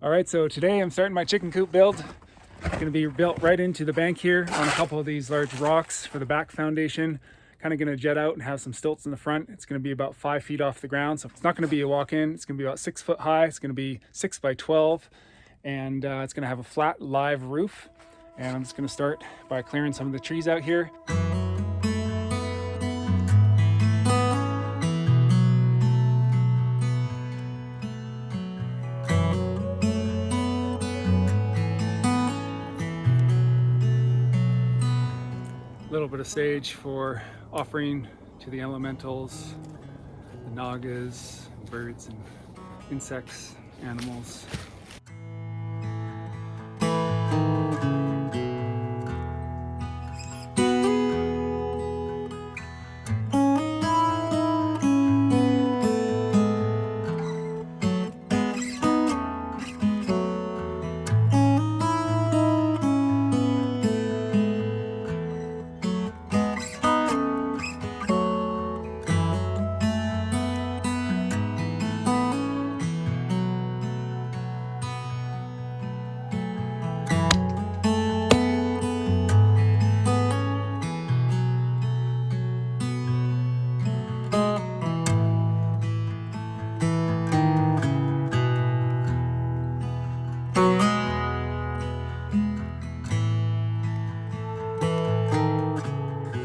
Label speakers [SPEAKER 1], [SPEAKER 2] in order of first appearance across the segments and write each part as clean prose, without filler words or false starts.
[SPEAKER 1] All right, so today I'm starting my chicken coop build. It's going to be built right into the bank here on a couple of these large rocks for the back foundation. Kind of going to jet out and have some stilts in the front. It's going to be about 5 feet off the ground, so it's not going to be a walk-in. It's going to be about 6 foot high. It's going to be 6 by 12, and it's going to have a flat live roof. And I'm just going to start by clearing some of the trees out here. A little bit of sage for offering to the elementals, the nagas, birds and insects, animals.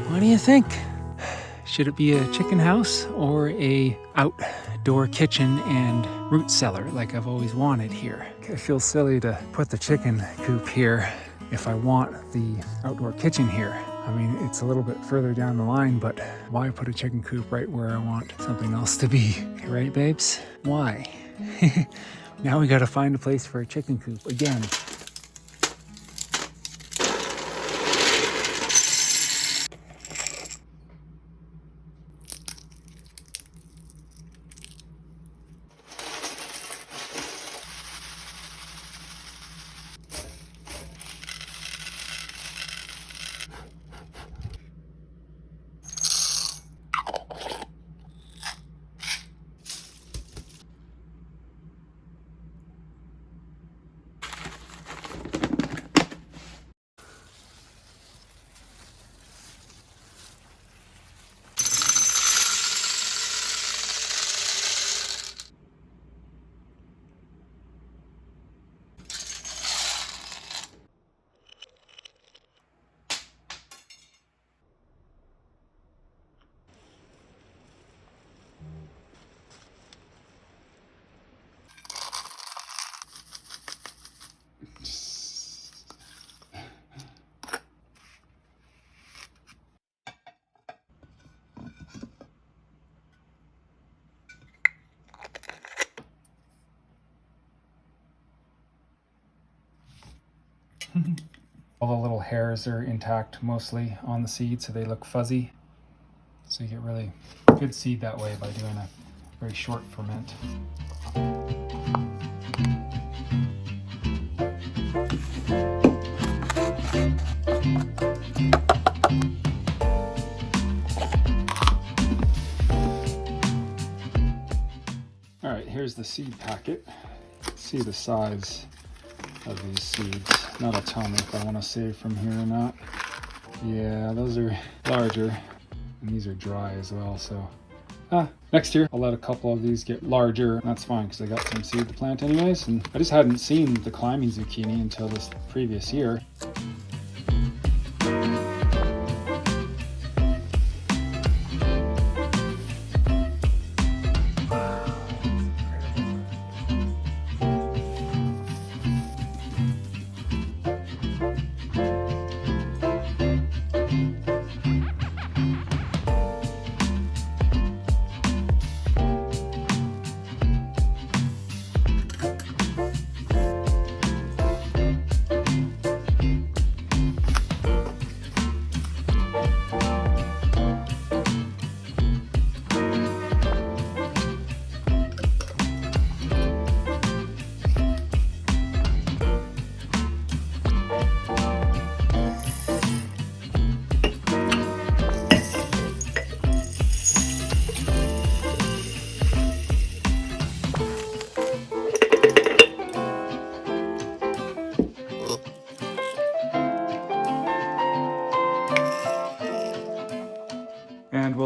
[SPEAKER 1] What do you think? Should it be a chicken house or a outdoor kitchen and root cellar like I've always wanted here? It feels silly to put the chicken coop here if I want the outdoor kitchen here. I mean, it's a little bit further down the line, but why put a chicken coop right where I want something else to be? Right, babes? Why? Now we gotta find a place for a chicken coop again. All the little hairs are intact mostly on the seed, so they look fuzzy. So you get really good seed that way by doing a very short ferment. All right, here's the seed packet. See the size of these seeds. Not a ton if I want to save from here or not. Yeah, those are larger, and these are dry as well, so next year I'll let a couple of these get larger, and that's fine because I got some seed to plant anyways, and I just hadn't seen the climbing zucchini until this previous year.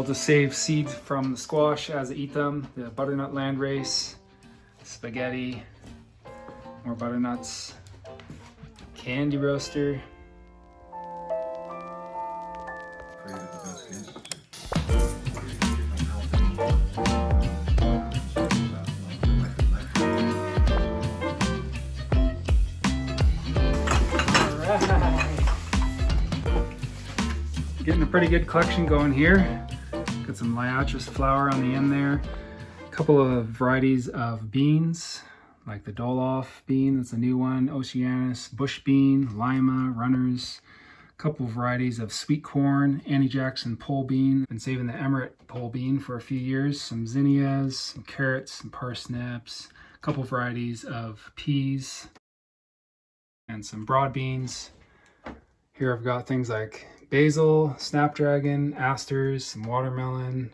[SPEAKER 1] just save seeds from the squash as I eat them. The butternut landrace, spaghetti, more butternuts, candy roaster. Getting a pretty good collection going here. Got some liatris flower on the end there. A couple of varieties of beans, like the Dolof bean, that's a new one, Oceanus, bush bean, lima, runners. A couple of varieties of sweet corn, Annie Jackson pole bean. Been saving the Emirate pole bean for a few years. Some zinnias, some carrots, some parsnips. A couple of varieties of peas and some broad beans. Here I've got things like basil, snapdragon, asters, some watermelon,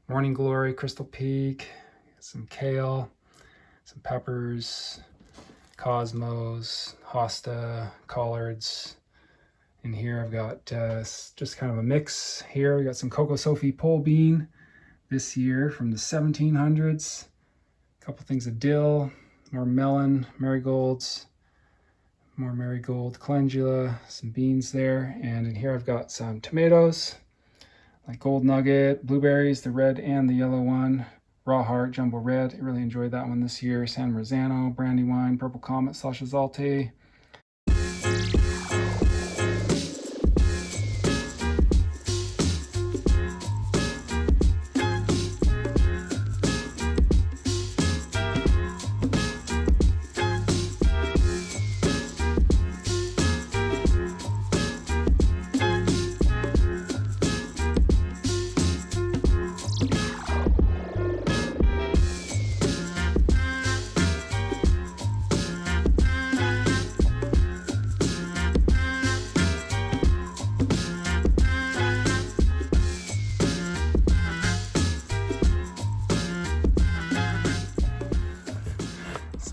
[SPEAKER 1] morning glory, crystal peak, some kale, some peppers, cosmos, hosta, collards. In here I've got just kind of a mix here. We got some Coco Sophie pole bean this year from the 1700s. A couple things of dill, more melon, marigolds, more marigold, calendula, some beans there. And in here I've got some tomatoes, like Gold Nugget, blueberries, the red and the yellow one, Raw Heart, Jumbo Red. I really enjoyed that one this year. San Marzano, Brandywine, Purple Comet, Sasha Zalte.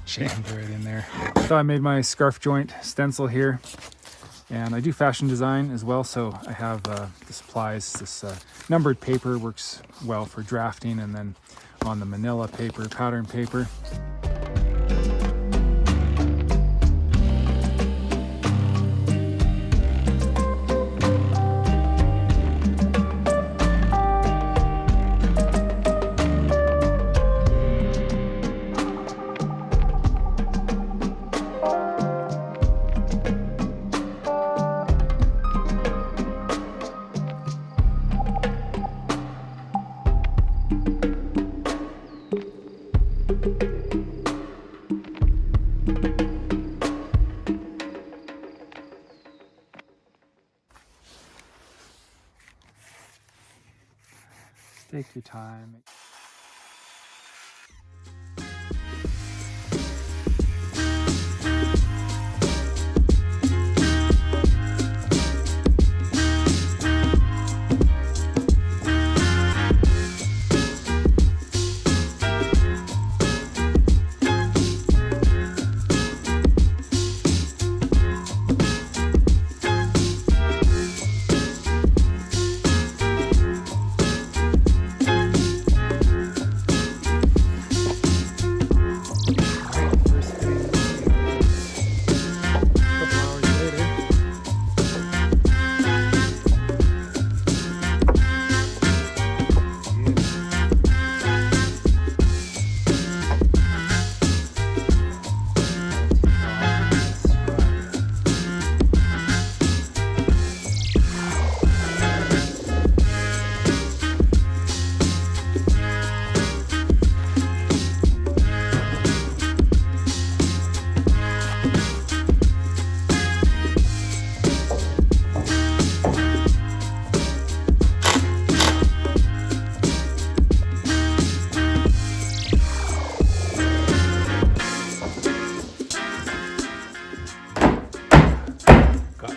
[SPEAKER 1] Jammed right in there. So I made my scarf joint stencil here, and I do fashion design as well, so I have the supplies. This numbered paper works well for drafting, and then on the manila paper, pattern paper. Take your time.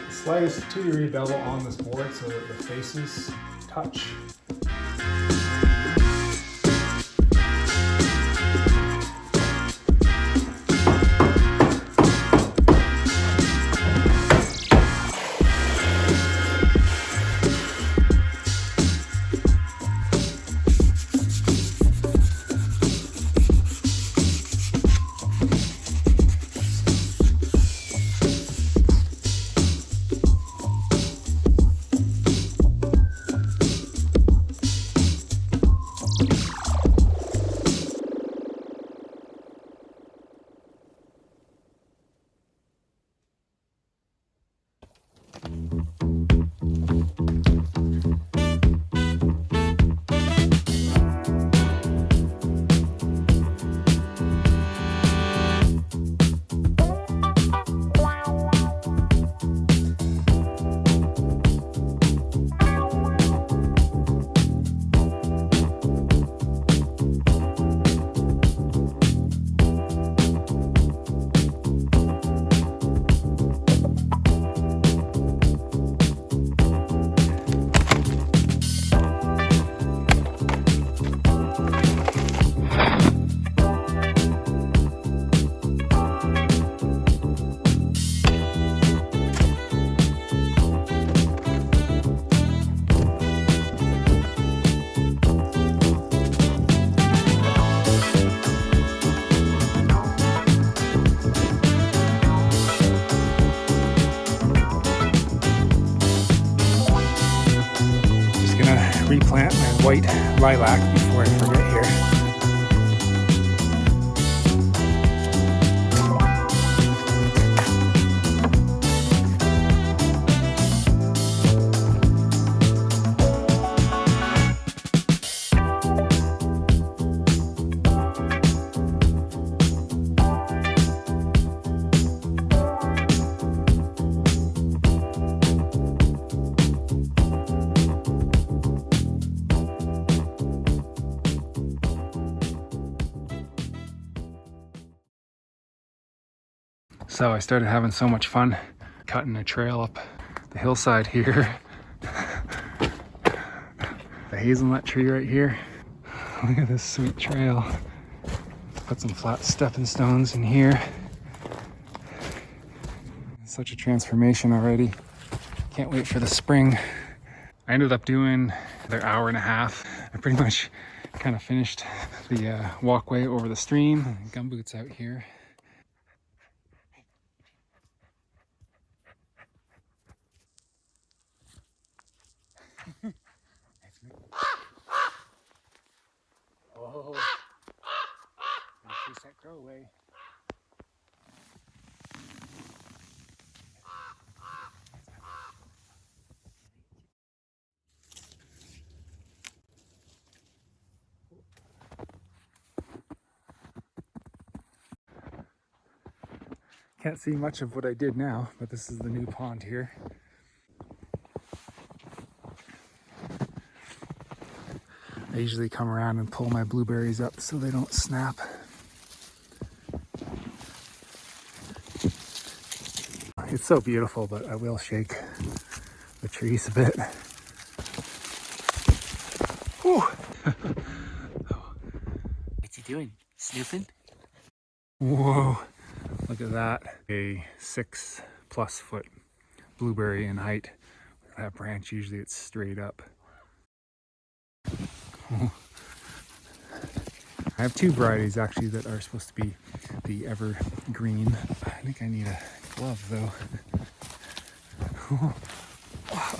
[SPEAKER 1] Slice 2-degree bevel on this board so that the faces touch. replant my white lilac before I forget here. So I started having so much fun cutting a trail up the hillside here. The hazelnut tree right here. Look at this sweet trail. Put some flat stepping stones in here. Such a transformation already. Can't wait for the spring. I ended up doing another hour and a half. I pretty much kind of finished the walkway over the stream. Gumboots out here. Oh, gotta chase that crow away. Can't see much of what I did now, but this is the new pond here. I usually come around and pull my blueberries up so they don't snap. It's so beautiful, but I will shake the trees a bit. Whew. What's he doing? Snooping? Whoa, look at that. A 6+ foot blueberry in height. That branch, usually it's straight up. I have two varieties actually that are supposed to be the evergreen. I think I need a glove though. Wow.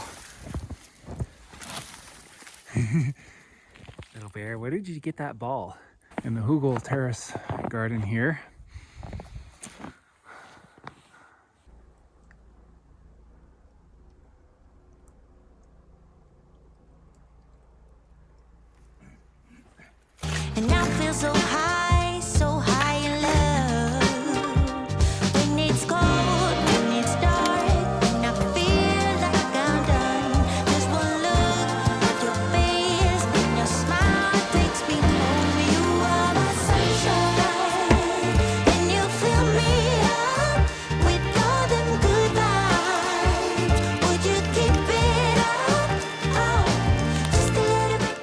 [SPEAKER 1] Little bear, where did you get that ball? In the Hugel Terrace garden here.
[SPEAKER 2] And I feel so high in love. When it's cold, when it's dark, and I feel like I'm done. Just one look at your face, and your smile takes me home. You are my sunshine, and you fill me up with all them good vibes. Would you keep it up? Oh, just a little bit.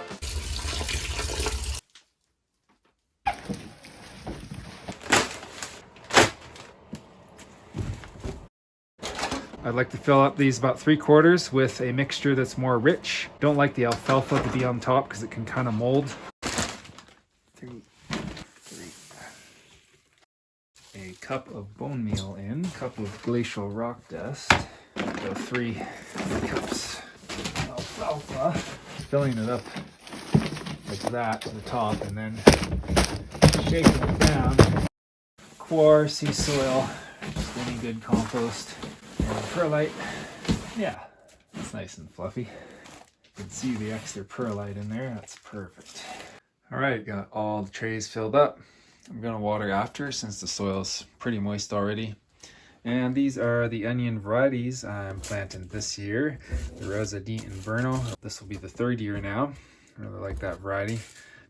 [SPEAKER 1] I'd like to fill up these about 3/4 with a mixture that's more rich. Don't like the alfalfa to be on top because it can kind of mold. 2, 3. A cup of bone meal in, cup of glacial rock dust, so 3 cups of alfalfa. Filling it up like that to the top and then shaking it down. Coir, sea soil, just any good compost. And perlite, yeah, it's nice and fluffy. You can see the extra perlite in there, that's perfect. All right, got all the trays filled up. I'm gonna water after since the soil's pretty moist already. And these are the onion varieties I'm planting this year. The Rosa di Inverno. This will be the 3rd year now. Really like that variety.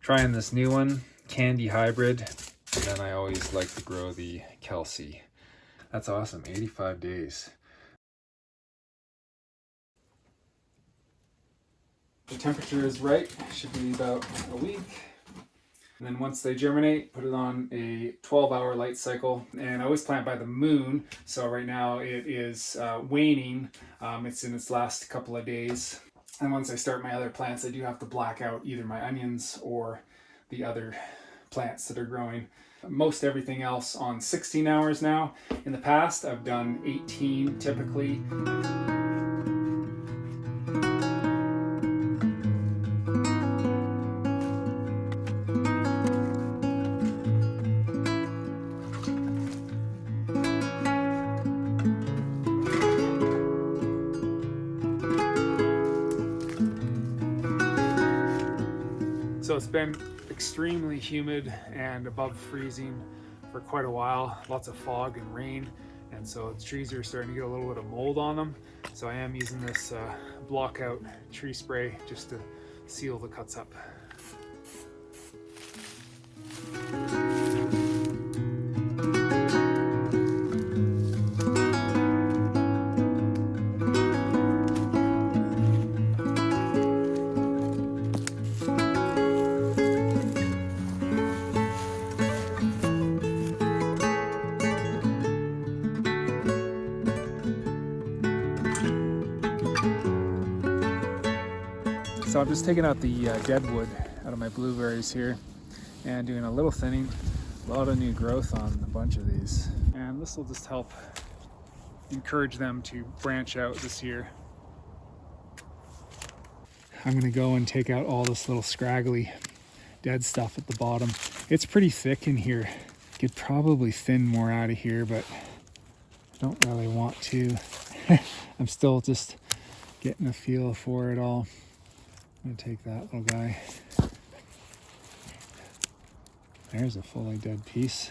[SPEAKER 1] Trying this new one, Candy Hybrid. And then I always like to grow the Kelsey. That's awesome, 85 days. The temperature is right, should be about a week. And then once they germinate, put it on a 12-hour light cycle. And I always plant by the moon, so right now it is waning. It's in its last couple of days. And once I start my other plants, I do have to black out either my onions or the other plants that are growing. Most everything else on 16 hours now. In the past, I've done 18 typically. So it's been extremely humid and above freezing for quite a while, lots of fog and rain, and so the trees are starting to get a little bit of mold on them. So I am using this block out tree spray just to seal the cuts up. So I'm just taking out the dead wood out of my blueberries here and doing a little thinning. A lot of new growth on a bunch of these. And this will just help encourage them to branch out this year. I'm gonna go and take out all this little scraggly dead stuff at the bottom. It's pretty thick in here. Could probably thin more out of here, but I don't really want to. I'm still just getting a feel for it all. I'm gonna take that little guy. There's a fully dead piece.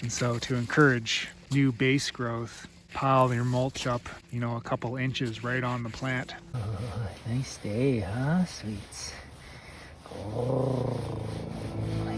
[SPEAKER 1] And so to encourage new base growth, pile your mulch up, you know, a couple inches right on the plant.
[SPEAKER 3] Oh, nice day, huh, sweets? Oh, nice.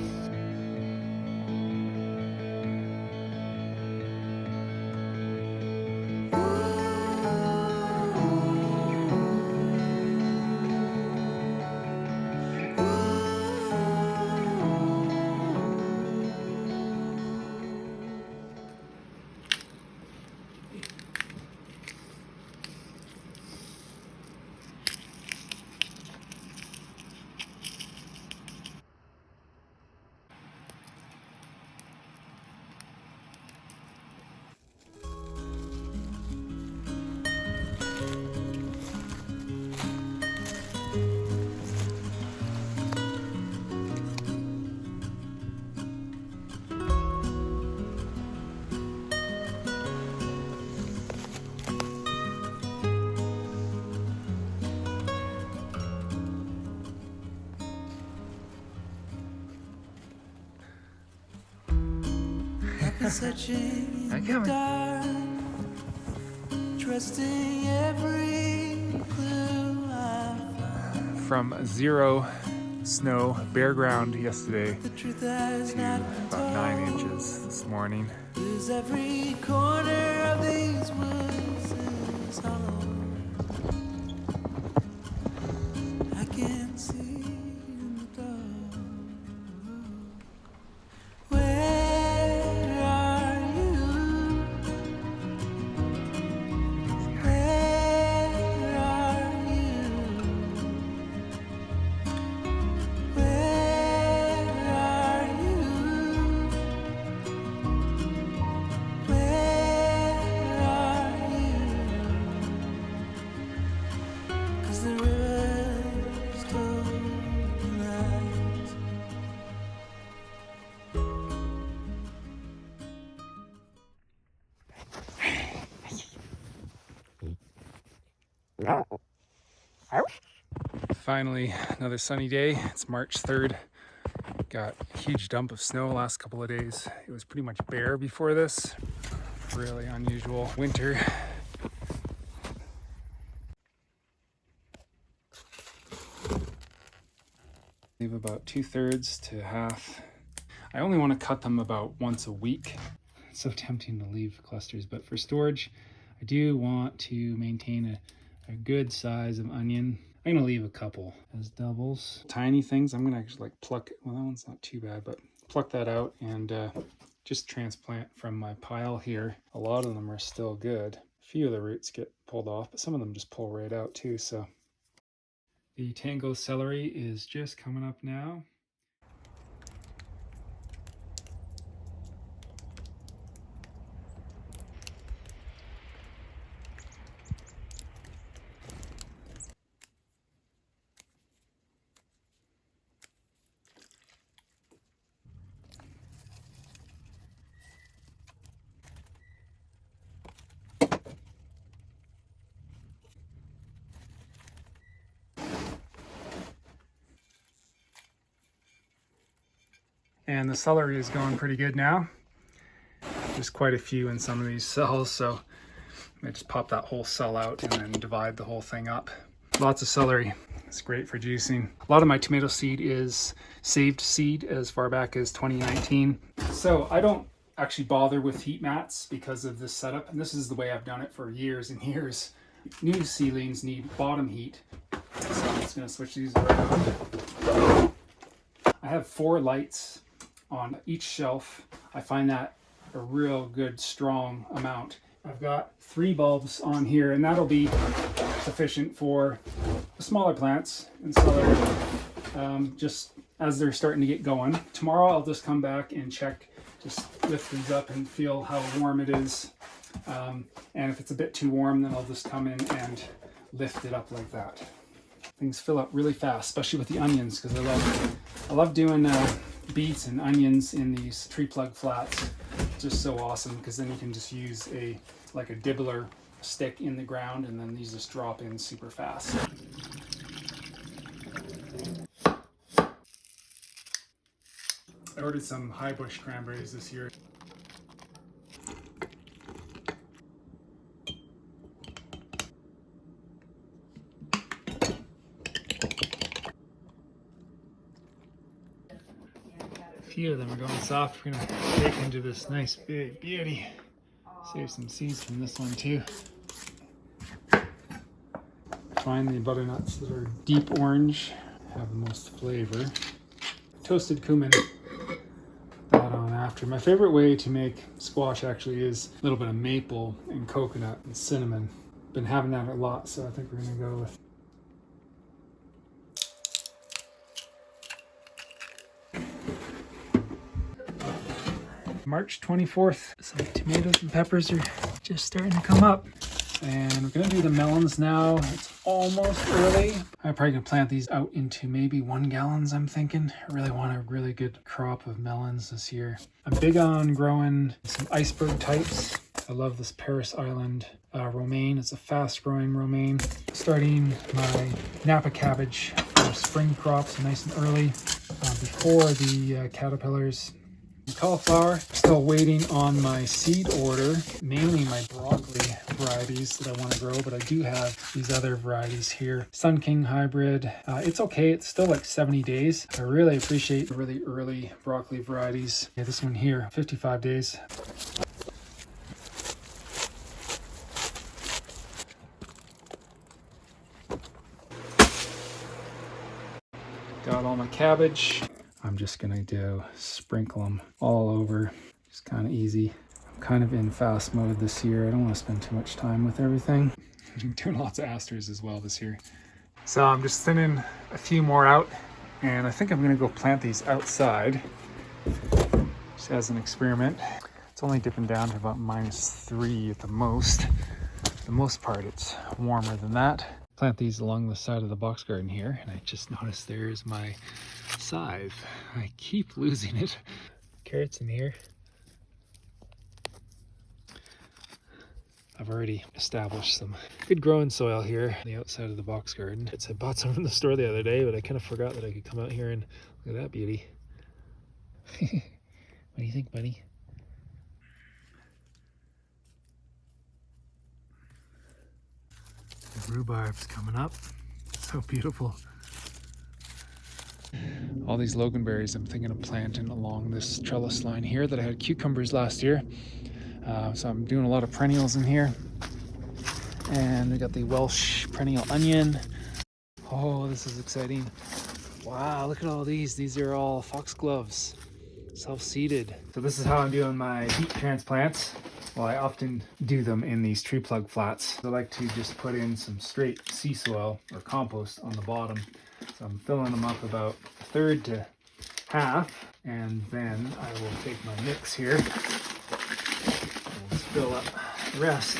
[SPEAKER 2] Searching
[SPEAKER 1] I'm
[SPEAKER 2] in the
[SPEAKER 1] coming.
[SPEAKER 2] dark, trusting every clue I find.
[SPEAKER 1] From 0 snow, bare ground yesterday
[SPEAKER 2] The truth has
[SPEAKER 1] to
[SPEAKER 2] not
[SPEAKER 1] about 9 inches this morning.
[SPEAKER 2] Lose every corner of these woods is hollow. I can see in the dark. Where are you? Where are you? Where are you? Where are you? 'Cause the river's cold light.
[SPEAKER 1] Finally, another sunny day. It's March 3rd. Got a huge dump of snow last couple of days. It was pretty much bare before this. Really unusual winter. Leave about 2/3 to half. I only want to cut them about once a week. It's so tempting to leave clusters, but for storage, I do want to maintain a good size of onion. I'm gonna leave a couple as doubles. Tiny things, I'm gonna actually like pluck, well that one's not too bad, but pluck that out and just transplant from my pile here. A lot of them are still good. A few of the roots get pulled off, but some of them just pull right out too, so. The tango celery is just coming up now. And the celery is going pretty good now. There's quite a few in some of these cells, so I just pop that whole cell out and then divide the whole thing up. Lots of celery. It's great for juicing. A lot of my tomato seed is saved seed as far back as 2019. So I don't actually bother with heat mats because of this setup, and this is the way I've done it for years and years. New seedlings need bottom heat, so I'm just going to switch these around. I have 4 lights on each shelf. I find that a real good strong amount. I've got 3 bulbs on here, and that'll be sufficient for the smaller plants and celery, just as they're starting to get going. Tomorrow I'll just come back and check, just lift these up and feel how warm it is. And if it's a bit too warm, then I'll just come in and lift it up like that. Things fill up really fast, especially with the onions, because I love doing beets and onions in these tree plug flats. Just so awesome, because then you can just use a dibbler stick in the ground, and then these just drop in super fast. I ordered some high bush cranberries this year. A few of them are going soft. We're gonna take into this nice big beauty. Save some seeds from this one too. Find the butternuts that are deep orange, have the most flavor. Toasted cumin, put that on after. My favorite way to make squash actually is a little bit of maple and coconut and cinnamon. Been having that a lot, so I think we're gonna go with March 24th. Some tomatoes and peppers are just starting to come up. And we're gonna do the melons now. It's almost early. I'm probably gonna plant these out into maybe 1 gallons, I'm thinking. I really want a really good crop of melons this year. I'm big on growing some iceberg types. I love this Paris Island romaine. It's a fast growing romaine. Starting my Napa cabbage for spring crops nice and early before the caterpillars. Cauliflower, still waiting on my seed order, mainly my broccoli varieties that I want to grow, but I do have these other varieties here. Sun King hybrid, it's okay, it's still like 70 days. I really appreciate the really early broccoli varieties. Yeah, this one here, 55 days. Got all my cabbage. I'm just gonna sprinkle them all over, just kind of easy. I'm kind of in fast mode this year. I don't want to spend too much time with everything. I'm doing lots of asters as well this year. So I'm just thinning a few more out, and I think I'm gonna go plant these outside, just as an experiment. It's only dipping down to about -3 at the most. For the most part, it's warmer than that. Plant these along the side of the box garden here, and I just noticed there's my scythe. I keep losing it. Carrots in here. I've already established some good growing soil here on the outside of the box garden. I bought some from the store the other day, but I kind of forgot that I could come out here and look at that beauty. What do you think, buddy? The rhubarb's coming up. So beautiful. All these loganberries I'm thinking of planting along this trellis line here that I had cucumbers last year. So I'm doing a lot of perennials in here. And we got the Welsh perennial onion. Oh, this is exciting. Wow, look at all these. These are all foxgloves, self-seeded. So this is how I'm doing my heat transplants. Well, I often do them in these tree plug flats. I like to just put in some straight sea soil or compost on the bottom. So I'm filling them up about 1/3 to half, and then I will take my mix here and fill up the rest.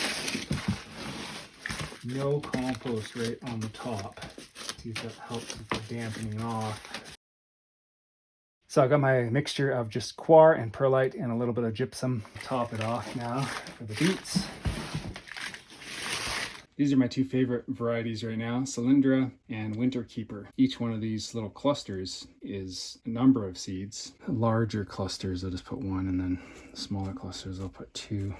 [SPEAKER 1] No compost right on the top. See if that helps with the dampening off. So I got my mixture of just coir and perlite and a little bit of gypsum. Top it off now for the beets. These are my two favorite varieties right now, Cylindra and Winter Keeper. Each one of these little clusters is a number of seeds. Larger clusters, I'll just put one, and then smaller clusters, I'll put two.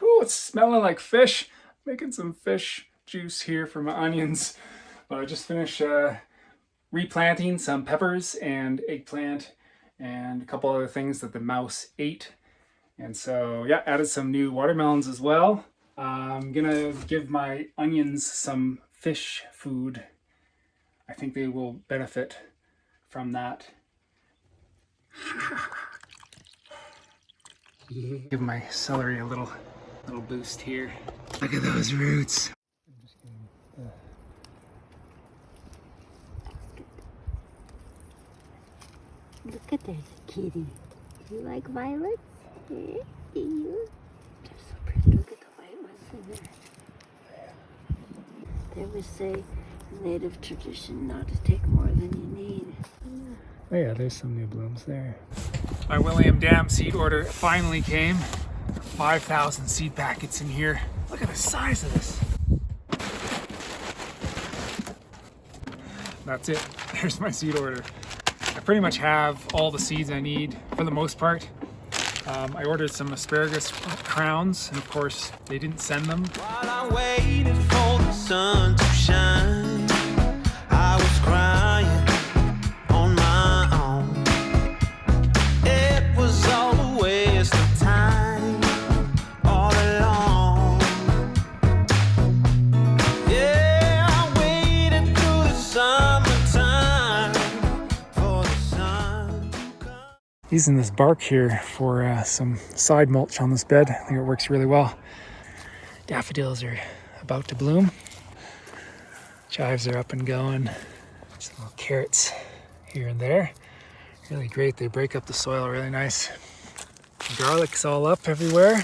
[SPEAKER 1] Ooh, it's smelling like fish. Making some fish juice here for my onions. But I just finished replanting some peppers and eggplant and a couple other things that the mouse ate. And so, yeah, added some new watermelons as well. I'm gonna give my onions some fish food. I think they will benefit from that. Give my celery a little boost here. Look at those roots.
[SPEAKER 4] Look at that kitty. Do you like violets? Eh? Do you? They're so pretty. Look at the white ones in there. They would say in native tradition not to take more than you need.
[SPEAKER 1] Oh yeah, there's some new blooms there. My William Dam seed order finally came. 5,000 seed packets in here. Look at the size of this. That's it. There's my seed order. I pretty much have all the seeds I need for the most part. I ordered some asparagus crowns, and of course they didn't send them.
[SPEAKER 5] While I waited for the sun to shine, I was crying on my own. It was all a waste of time, all along. Yeah, I waited through the summertime for the sun to come.
[SPEAKER 1] Using this bark here for some side mulch on this bed. I think it works really well. Daffodils are about to bloom. Chives are up and going. Some little carrots here and there. Really great. They break up the soil really nice. Garlic's all up everywhere.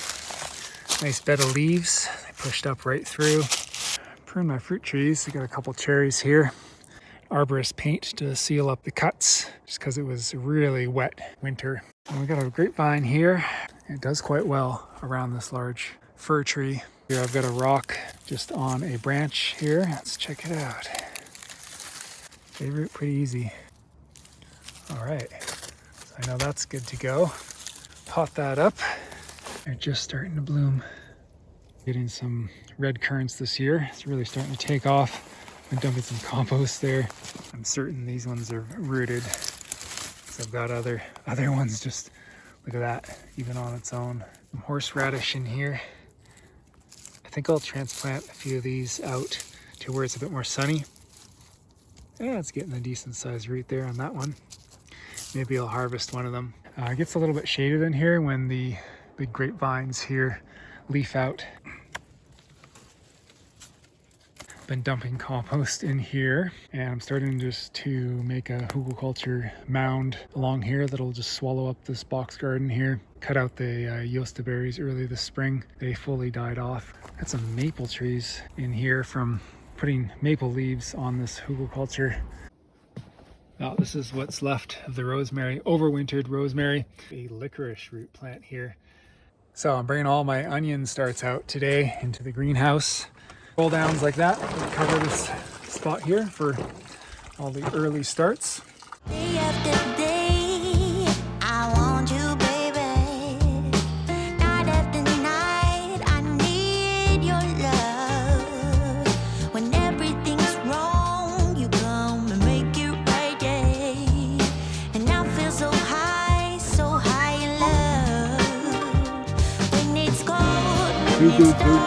[SPEAKER 1] Nice bed of leaves. They pushed up right through. Prune my fruit trees. I got a couple cherries here. Arborist paint to seal up the cuts just because it was really wet winter. And we got a grapevine here. It does quite well around this large fir tree. Here I've got a rock just on a branch here. Let's check it out. They root pretty easy. All right, so I know that's good to go. Pot that up. They're just starting to bloom. Getting some red currants this year. It's really starting to take off. I'm dumping some compost there. I'm certain these ones are rooted. So I've got other ones just, look at that, even on its own. Some horseradish in here. I think I'll transplant a few of these out to where it's a bit more sunny. Yeah, it's getting a decent sized root there on that one. Maybe I'll harvest one of them. It gets a little bit shaded in here when the big grapevines here leaf out. Been dumping compost in here, and I'm starting just to make a hugelkultur mound along here that'll just swallow up this box garden here. Cut out the yosta berries early this spring. They fully died off. Got some maple trees in here from putting maple leaves on this hugelkultur. Now this is what's left of the rosemary, overwintered rosemary. A licorice root plant here. So I'm bringing all my onion starts out today into the greenhouse. Roll downs like that, cover this spot here for all the early starts.
[SPEAKER 2] Day after day, I want you, baby. Night after night, I need your love. When everything's wrong, you come and make it right, yeah. And I feel so high in love. When it's cold, when it's dark.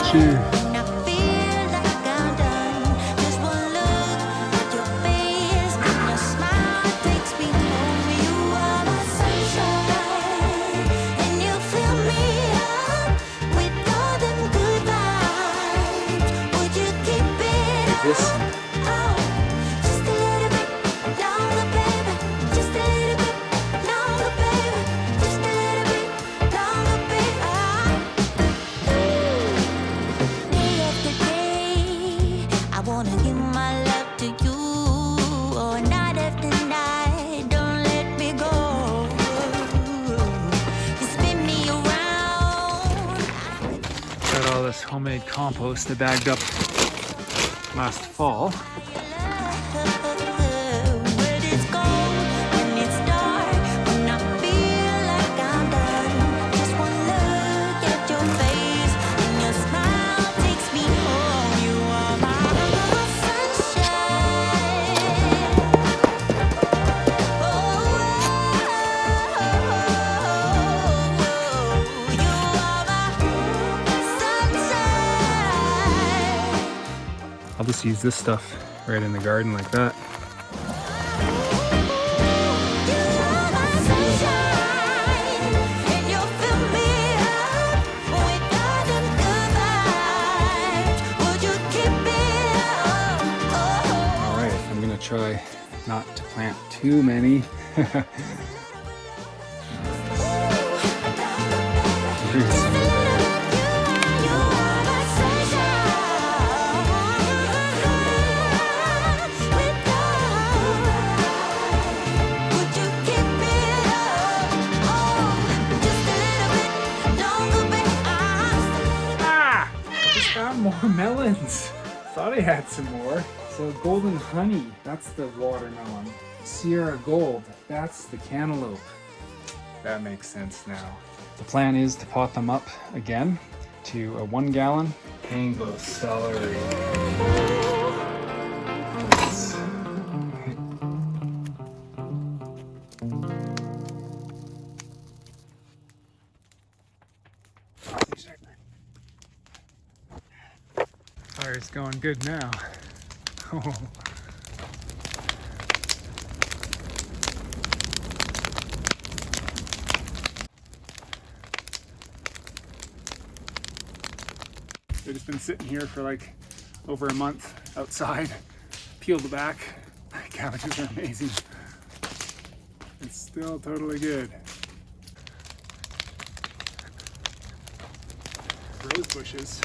[SPEAKER 1] This Got all this homemade compost I bagged up last fall.
[SPEAKER 2] Where it's cold, when it's dark, when I feel like I'm done. Just one look at your face, and your smile takes me home. You are my sunshine. Oh, you are my sunshine.
[SPEAKER 1] I'll just use this stuff right in the garden like that.
[SPEAKER 2] You are my sunshine, and you fill me up with nothing good vibes. Would you keep it up? Oh.
[SPEAKER 1] All right, I'm gonna try not to plant too many. Here's some of the-
[SPEAKER 2] You are my sunshine, with love. Would you keep it up? Oh, just a little bit longer, babe.
[SPEAKER 1] Ah! Just found more melons. Thought I had some more. So golden honey, that's the watermelon. Sierra gold, that's the cantaloupe. That makes sense now. The plan is to pot them up again to a 1 gallon. Rainbow celery. Fire's going good now. They've just been sitting here for like over a month outside. Peeled the back. Cabbages are amazing. It's still totally good. Rose bushes.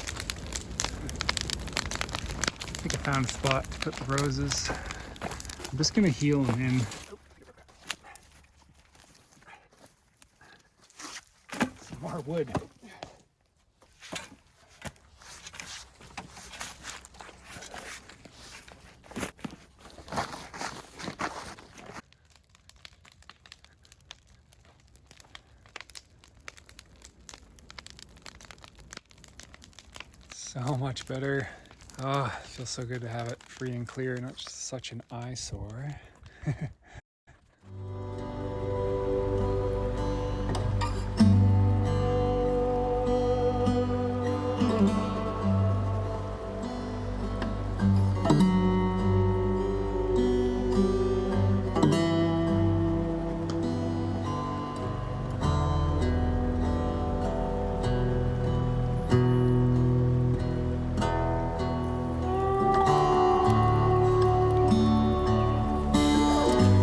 [SPEAKER 1] I think I found a spot to put the roses. I'm just gonna heel them in. Some more wood. So much better. Oh, it feels so good to have it free and clear, not just such an eyesore.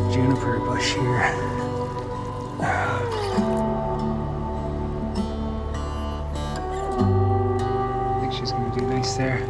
[SPEAKER 1] Juniper bush here. I think she's gonna do nice there.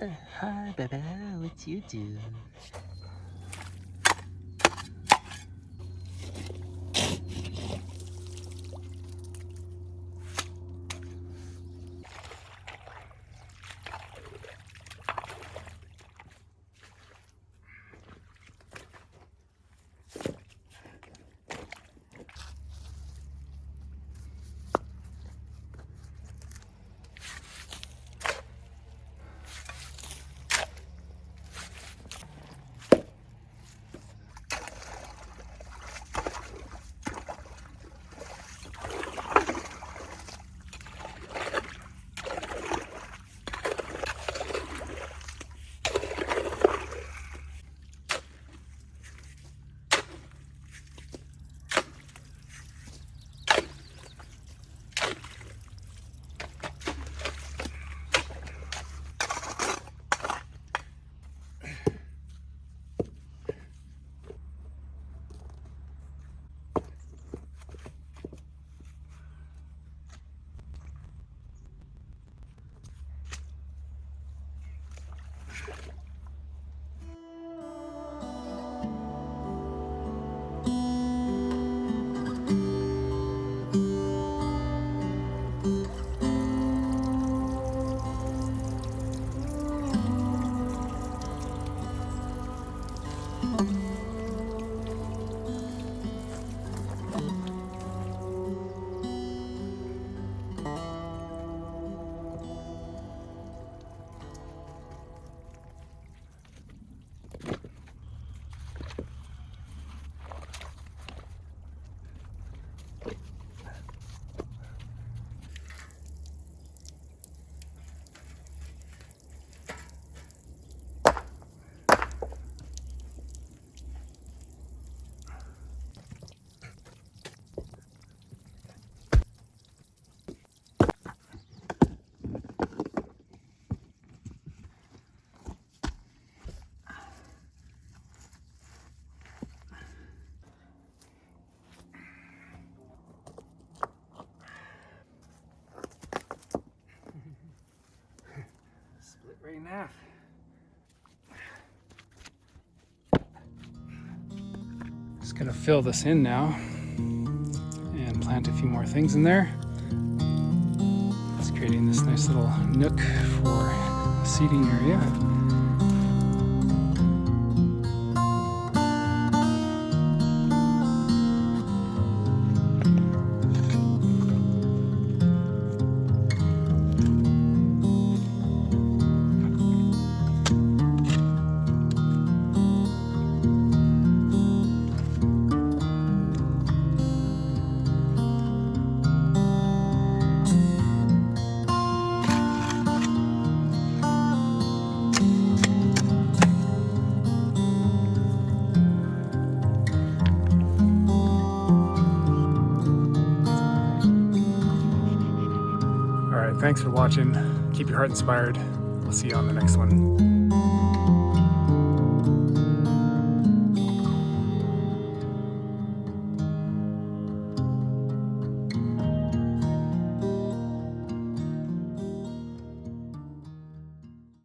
[SPEAKER 3] Hi, baby. What you do?
[SPEAKER 1] Split right in half. Just gonna fill this in now and plant a few more things in there. It's creating this nice little nook for a seating area. Thanks for watching. Keep your heart inspired. We'll see you on the next one.